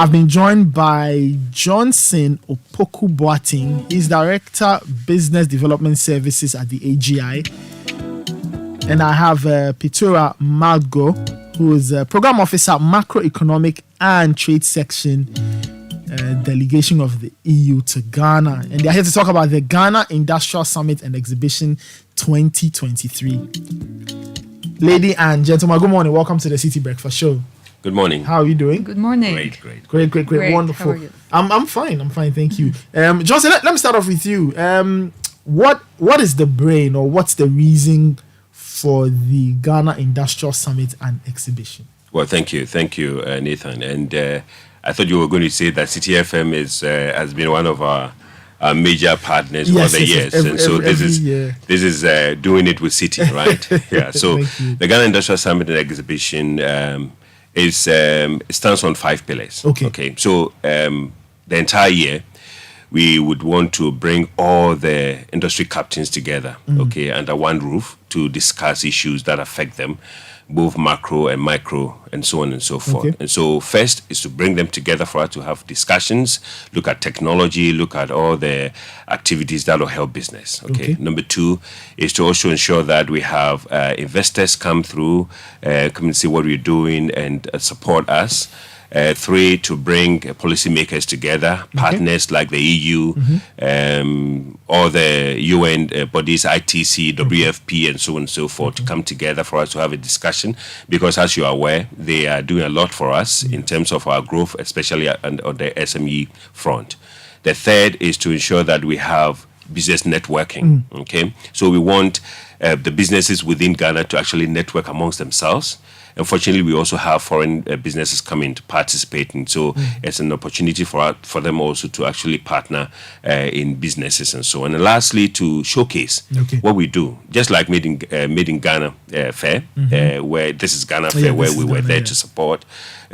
I've been joined by Johnson Opoku Boating. He's Director Business Development Services at the AGI. And I have Pitura Malgo, who is a Program Officer, Macroeconomic and Trade Section, Delegation of the EU to Ghana. And they're here to talk about the Ghana Industrial Summit and Exhibition 2023. Ladies and gentlemen, good morning. Welcome to the Citi Breakfast Show. Good morning. How are you doing? Good morning. Great. Wonderful. How are you? I'm fine. Thank you. Johnson, let me start off with you. What is the brain, or what's the reason for the Ghana Industrial Summit and Exhibition? Well, thank you, Nathan. And I thought you were going to say that Citi FM has been one of our major partners over the years, this is doing it with Citi, right? Yeah. So the Ghana Industrial Summit and Exhibition it stands on 5 pillars. Okay. So the entire year, we would want to bring all the industry captains together, under one roof to discuss issues that affect them, both macro and micro, and so on and so forth. Okay. And so first is to bring them together for us to have discussions, look at technology, look at all the activities that will help business. Okay. Number 2 is to also ensure that we have investors come through, come and see what we're doing and support us. 3, to bring policymakers together, partners like the EU, all the UN bodies, ITC, WFP, and so on and so forth, to come together for us to have a discussion. Because as you are aware, they are doing a lot for us in terms of our growth, especially on the SME front. The 3rd is to ensure that we have business networking. Okay, so we want the businesses within Ghana to actually network amongst themselves. Unfortunately, we also have foreign businesses coming to participate, and so it's an opportunity for them also to actually partner in businesses and so on. And lastly, to showcase what we do, just like Made in Ghana Fair, where this is Ghana Fair, where we were there to support.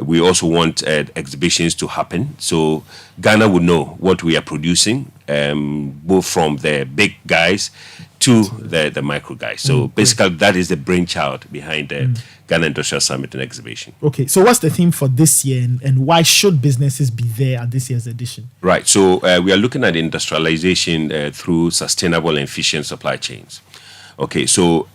We also want exhibitions to happen, so Ghana would know what we are producing, both from the big guys to the micro guys. So basically, that is the brainchild behind the Ghana Industrial Summit and Exhibition. Okay, so what's the theme for this year, and why should businesses be there at this year's edition? Right, so we are looking at industrialization through sustainable and efficient supply chains. Okay, so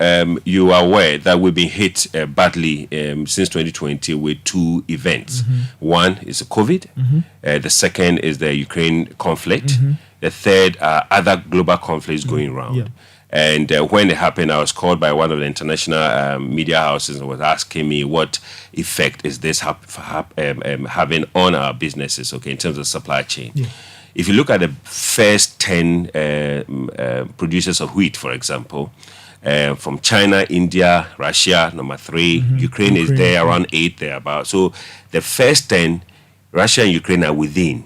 you are aware that we've been hit badly since 2020 with 2 events. One is COVID. The second is the Ukraine conflict. The 3rd are other global conflicts going around. And when it happened, I was called by one of the international media houses and was asking me what effect is this having on our businesses, in terms of supply chain. If you look at the first 10 producers of wheat, for example, from China, India, Russia, number 3, Ukraine is there, around 8 thereabout. So the first 10, Russia and Ukraine are within,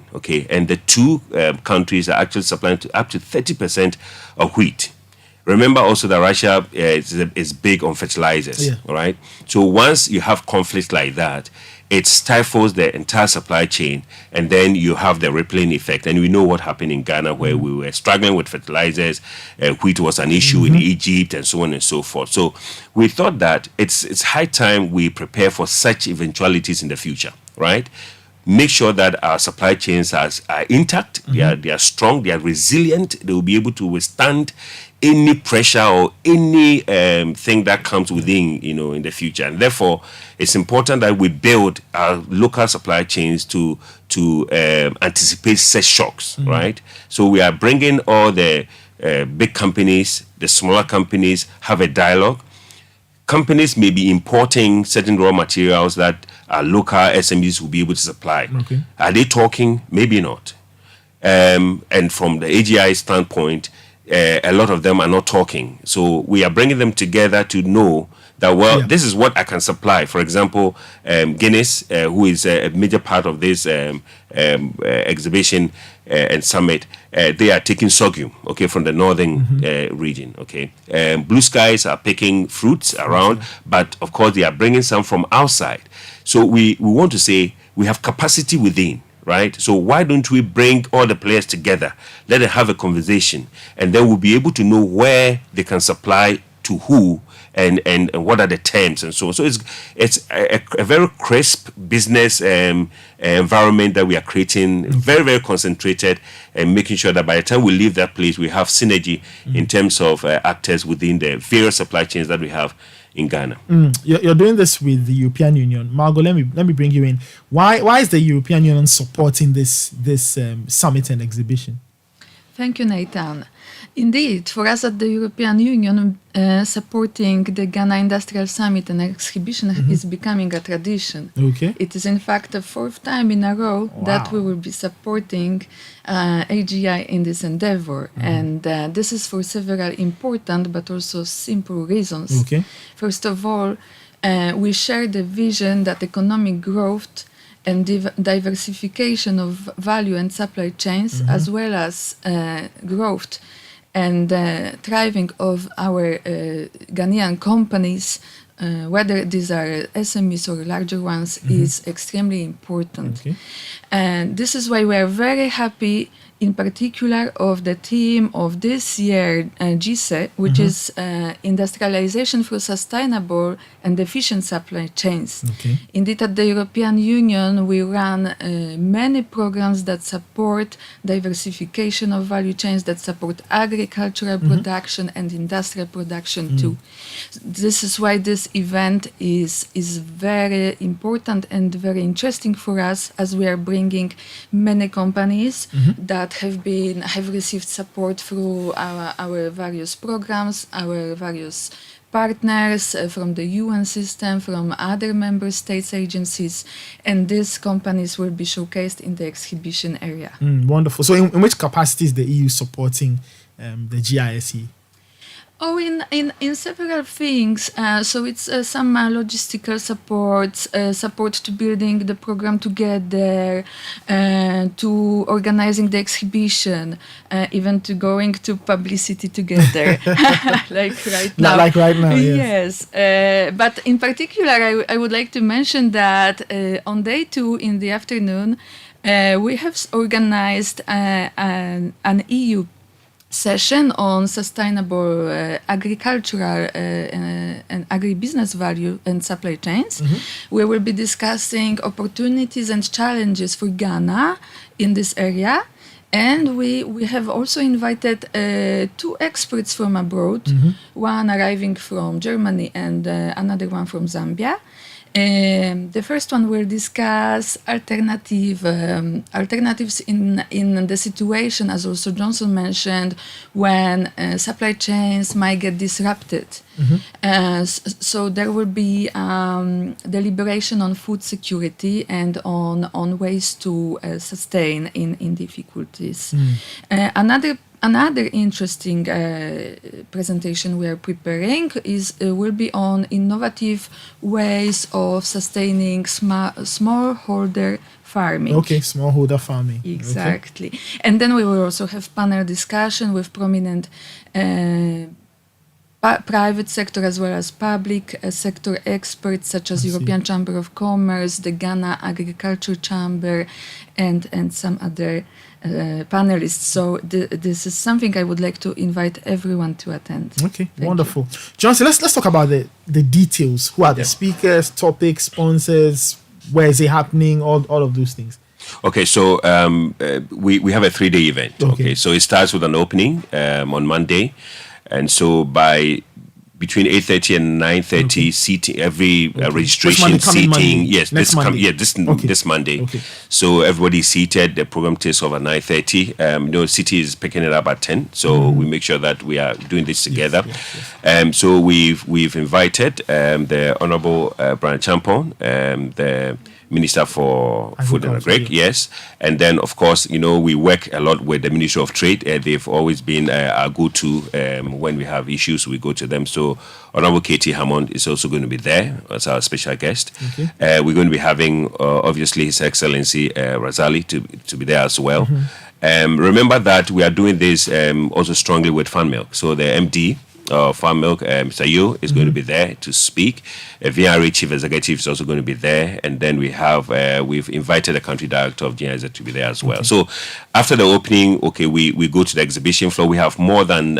and the 2 countries are actually supplying to up to 30% of wheat. Remember also that Russia is big on fertilizers, all right? So once you have conflicts like that, it stifles the entire supply chain, and then you have the rippling effect. And we know what happened in Ghana, where we were struggling with fertilizers, wheat was an issue in Egypt, and so on and so forth. So we thought that it's high time we prepare for such eventualities in the future, right? Make sure that our supply chains are intact, they are strong, they are resilient, they will be able to withstand any pressure or any thing that comes within, in the future. And therefore, it's important that we build our local supply chains to anticipate such shocks, right? So we are bringing all the big companies, the smaller companies, have a dialogue. Companies may be importing certain raw materials that our local SMEs will be able to supply. Are they talking? Maybe not. And from the AGI standpoint, a lot of them are not talking. So we are bringing them together to know that, this is what I can supply. For example, Guinness, who is a major part of this exhibition and summit, they are taking sorghum, from the northern region, Blue Skies are picking fruits around, but of course they are bringing some from outside. So we want to say we have capacity within, right? So why don't we bring all the players together, let them have a conversation, and then we'll be able to know where they can supply to who and what are the terms and so on. So it's a very crisp business environment that we are creating, very, very concentrated, and making sure that by the time we leave that place, we have synergy in terms of actors within the various supply chains that we have in Ghana. You're doing this with the European Union. Margot, let me bring you in. Why is the European Union supporting this summit and exhibition? Thank you, Nathan. Indeed, for us at the European Union, supporting the Ghana Industrial Summit and Exhibition is becoming a tradition. Okay. It is in fact the fourth time in a row that we will be supporting AGI in this endeavor. And this is for several important but also simple reasons. Okay. First of all, we share the vision that economic growth and diversification of value and supply chains, as well as growth and thriving of our Ghanaian companies, whether these are SMEs or larger ones, is extremely important. Okay. And this is why we are very happy, in particular, of the theme of this year, GISE, which is Industrialization for Sustainable and Efficient Supply Chains. Okay. Indeed, at the European Union, we run many programs that support diversification of value chains, that support agricultural production and industrial production too. This is why this event is very important and very interesting for us, as we are bringing many companies that have received support through our various programs, our various partners from the UN system, from other member states agencies, and these companies will be showcased in the exhibition area. Wonderful. So in which capacity is the EU supporting the GISE? Oh, in several things. So it's some logistical support to building the program together, to organizing the exhibition, even to going to publicity together, like right now. Like right now, yes. Yes. But in particular, I would like to mention that on day 2 in the afternoon, we have organized an EU session on sustainable agricultural and agribusiness value and supply chains. We will be discussing opportunities and challenges for Ghana in this area. And we have also invited 2 experts from abroad, one arriving from Germany and another one from Zambia. The first one will discuss alternatives in the situation, as also Johnson mentioned, when supply chains might get disrupted. So there will be deliberation on food security and on ways to sustain in difficulties. Another interesting presentation we are preparing will be on innovative ways of sustaining smallholder farming. Okay, smallholder farming. Exactly. Okay. And then we will also have panel discussion with prominent private sector as well as public sector experts, such as European Chamber of Commerce, the Ghana Agriculture Chamber, and some other panelists. So this is something I would like to invite everyone to attend. Okay, wonderful. Johnson, let's talk about the details. Who are the speakers, topics, sponsors, where is it happening, all of those things. Okay, so we have a 3-day event. Okay, so it starts with an opening on Monday, and so by between 8:30 and 9:30, seating every registration seating. Yes, this Monday. Okay. So everybody is seated. The program takes over 9:30. Citi is picking it up at 10. So we make sure that we are doing this together. Yes. So we've invited the Honorable Brian Champon, the Minister for Food and Agric, yes. And then, of course, we work a lot with the Ministry of Trade. They've always been our go-to when we have issues. We go to them. So Honorable Katie Hammond is also going to be there as our special guest. Okay. We're going to be having, obviously, His Excellency Razali to be there as well. Remember that we are doing this also strongly with Farm Milk. So the MD Farm Milk, Mr. Yo, is going to be there to speak. VRA Chief Executive is also going to be there. And then we've invited the country director of GIZ to be there as well. So after the opening, we go to the exhibition floor. We have more than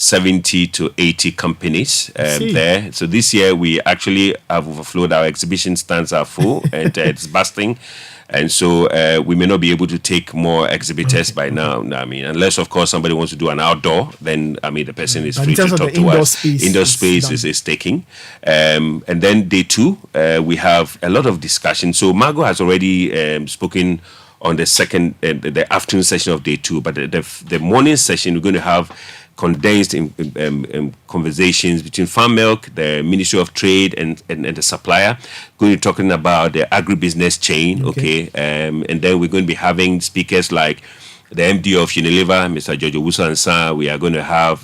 70 to 80 companies see. there. So this year we actually have overflowed. Our exhibition stands are full and it's busting. And so we may not be able to take more exhibitors by now. I mean, unless, of course, somebody wants to do an outdoor, then, I mean, the person is But free in to terms of talk the to indoor us. space, Indoor it's space done. is taking. And then day 2, we have a lot of discussion. So Margot has already spoken on the second, the afternoon session of day 2. But the morning session, we're going to have condensed conversations between Farm Milk, the Ministry of Trade, and the supplier. Going to be talking about the agribusiness chain, okay? And then we're going to be having speakers like the MD of Unilever, Mr. Jojo Wusu-Ansah. We are going to have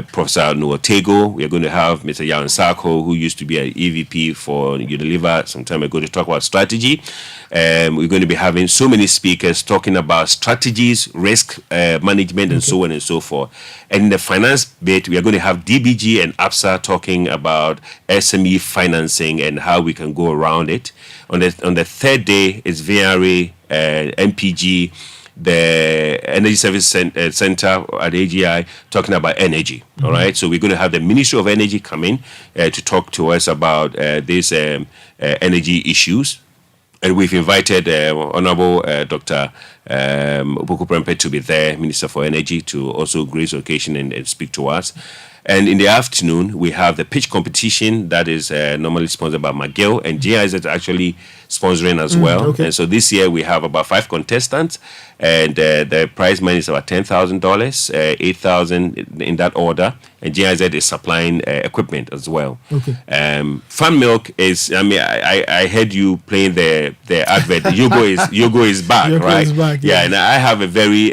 Professor Nuotego. We are going to have Mr. Yaron Sako, who used to be an EVP for Unilever some time ago, to talk about strategy. We're going to be having so many speakers talking about strategies, risk management, and so on and so forth. And in the finance bit, we are going to have DBG and APSA talking about SME financing and how we can go around it. On the third day is VRA, MPG, the Energy Service Center at AGI, talking about energy. All right. So we're going to have the Ministry of Energy come in to talk to us about these energy issues. And we've invited Honorable Dr. Opoku Prempeh to be there, Minister for Energy, to also grace the occasion and speak to us. And in the afternoon, we have the pitch competition that is normally sponsored by McGill, and GIZ is actually sponsoring as well. Okay. And so this year we have about 5 contestants, and the prize money is about $10,000, $8,000 in that order. And GIZ is supplying equipment as well. Okay. Farm Milk is, I mean, I heard you playing the advert. Yogo is back, Yogo right? is back, yeah, yes. and I have a very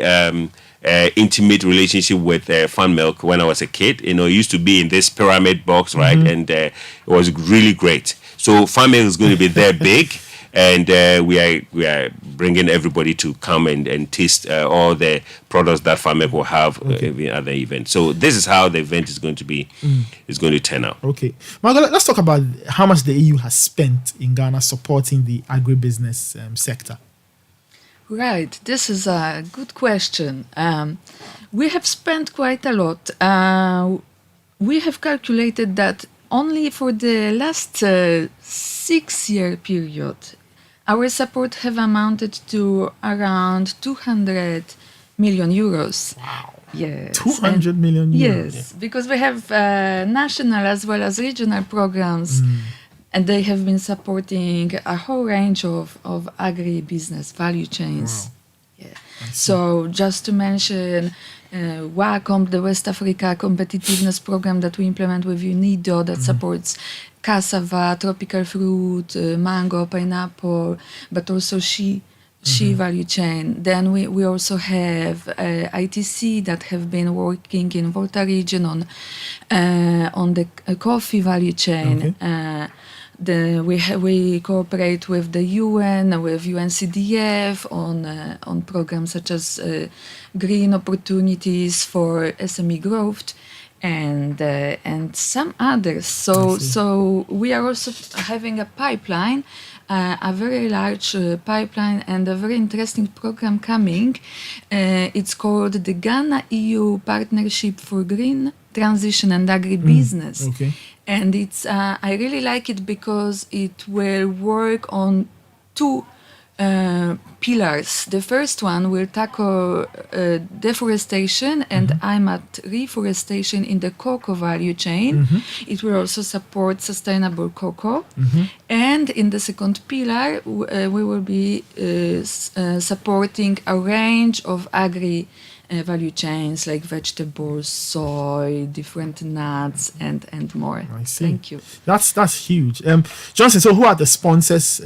intimate relationship with Farm Milk when I was a kid. You know, it used to be in this pyramid box, right? And it was really great. So Farm Milk is going to be there big. And we are bringing everybody to come and taste all the products that Farm Milk will have at the event. So this is how the event is going to be, is going to turn out. Okay. Margot, let's talk about how much the EU has spent in Ghana supporting the agribusiness sector. Right, this is a good question. We have spent quite a lot. We have calculated that only for the last 6-year period, our support have amounted to around 200 million euros. Wow. Yes. 200 million euros. Yes, because we have national as well as regional programs, and they have been supporting a whole range of agri-business value chains. Wow. Yeah. So just to mention, WACOM, the West Africa Competitiveness Program that we implement with UNIDO that supports cassava, tropical fruit, mango, pineapple, but also shea value chain. Then we also have ITC that have been working in Volta region on the coffee value chain. Okay. We cooperate with the UN, with UNCDF on programs such as green opportunities for SME growth, and some others. So we are also having a pipeline, a very large pipeline, and a very interesting program coming. It's called the Ghana EU Partnership for Green Transition and Agribusiness. Okay. And it's I really like it because it will work on 2 pillars. The first one will tackle deforestation, and I'm at reforestation in the cocoa value chain. It will also support sustainable cocoa. And in the second pillar, we will be supporting a range of agri value chains like vegetables, soy, different nuts, and more. I see. Thank you. That's huge. Johnson, so who are the sponsors?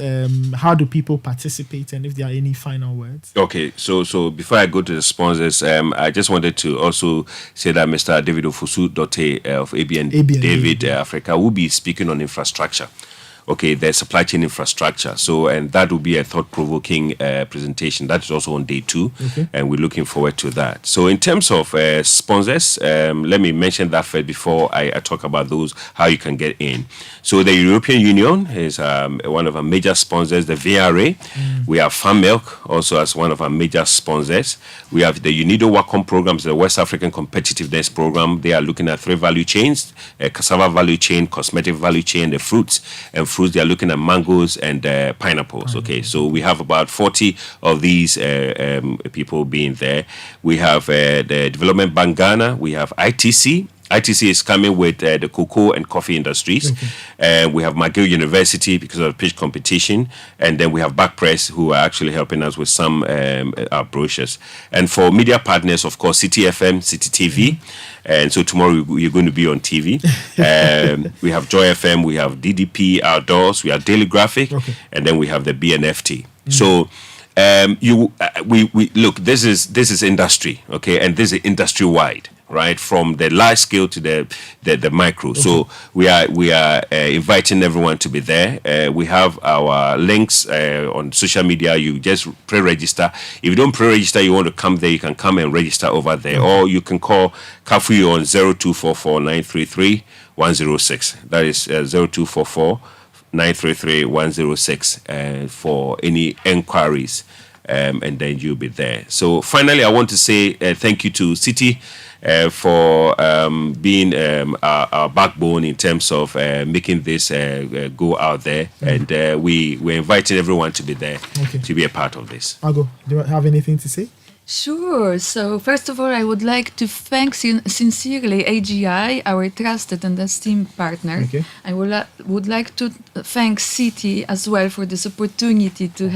How do people participate? And if there are any final words? Okay, so before I go to the sponsors, I just wanted to also say that Mr. David Ofosu-Dotte of ABN David Africa will be speaking on infrastructure. Okay, the supply chain infrastructure. So, and that will be a thought-provoking presentation. That is also on day 2, and we're looking forward to that. So, in terms of sponsors, let me mention that first before I talk about those, how you can get in. So, the European Union is one of our major sponsors, the VRA. We have Farm Milk also as one of our major sponsors. We have the UNIDO Wacom programs, the West African Competitiveness Program. They are looking at 3 value chains, cassava value chain, cosmetic value chain, the fruits. And fruits, they are looking at mangoes and pineapples. Okay, so we have about 40 of these people being there. We have the Development Bank Ghana. We have ITC. ITC is coming with the cocoa and coffee industries. We have McGill University because of the pitch competition. And then we have Backpress, who are actually helping us with some our brochures. And for media partners, of course, Citi FM, Citi TV. And so tomorrow you're going to be on TV. We have Joy FM, we have DDP Outdoors, we have Daily Graphic, and then we have the BNFT. So we look, this is industry, okay, and this is industry wide, right, from the large scale to the micro. So we are inviting everyone to be there. We have our links on social media. You just pre-register. If you don't pre-register, you want to come there, you can come and register over there, or you can call Kafu on 0244 933 106. That is 0244 933 106 for any enquiries, and then you'll be there. So finally, I want to say thank you to Citi for being our backbone in terms of making this go out there. And we're inviting everyone to be there to be a part of this. Margot, do you have anything to say? Sure. So first of all, I would like to thank sincerely AGI, our trusted and esteemed partner. I would like to thank Citi as well for this opportunity to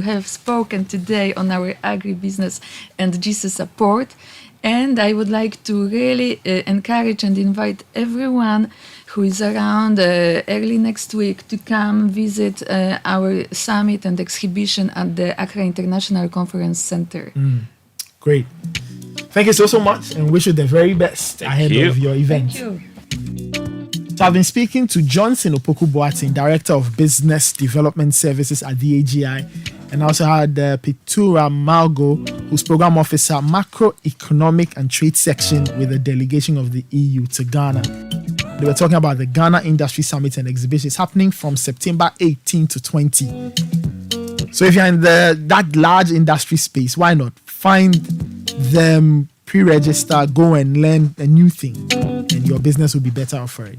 have spoken today on our agribusiness and GC support. And I would like to really encourage and invite everyone who is around early next week to come visit our summit and exhibition at the Accra International Conference Center. Great. Thank you so much, and wish you the very best ahead of your event. Thank you. So I've been speaking to Johnson Opoku Boateng, Director of Business Development Services at the AGI, and I also had Pitura Margot, who's Program Officer, Macroeconomic and Trade Section with the delegation of the EU to Ghana. They were talking about the Ghana Industry Summit and Exhibition. It's happening from September 18 to 20. So if you're in that large industry space, why not find them, pre-register, go and learn a new thing, and your business will be better off for it.